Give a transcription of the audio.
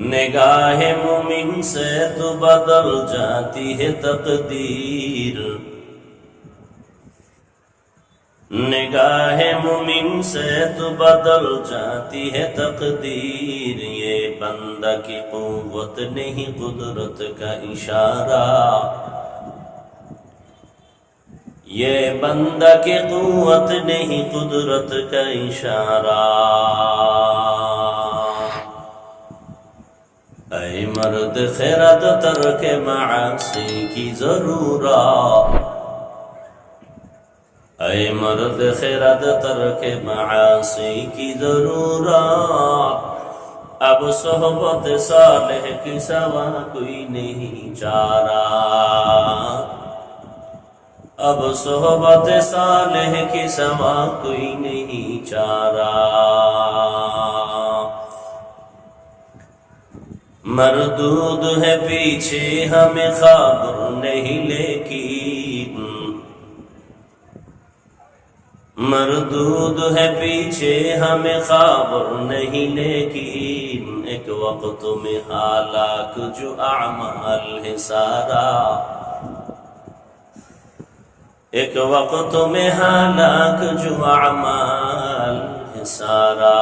نگاہ مومن سے تو بدل جاتی ہے تقدیر، نگاہ مومن سے تو بدل جاتی ہے تقدیر۔ یہ بندہ کی قوت نہیں قدرت کا اشارہ، یہ بندہ کی قوت نہیں قدرت کا اشارہ۔ اے مرد خیرت ترک معاصی کی ضرورت، اے مرد خیرت ترک معاصی کی ضرورت۔ اب صحبت صالح کی سوا کوئی نہیں چارہ، اب صحبت صالح کی سوا کوئی نہیں چارہ۔ مردود ہے پیچھے ہمیں خبر نہیں لیکن، مردود ہے پیچھے ہمیں خبر نہیں لیکن، ایک وقت میں ہلاک جو اعمال ہے سارا، ایک وقت میں ہلاک جو اعمال ہے سارا۔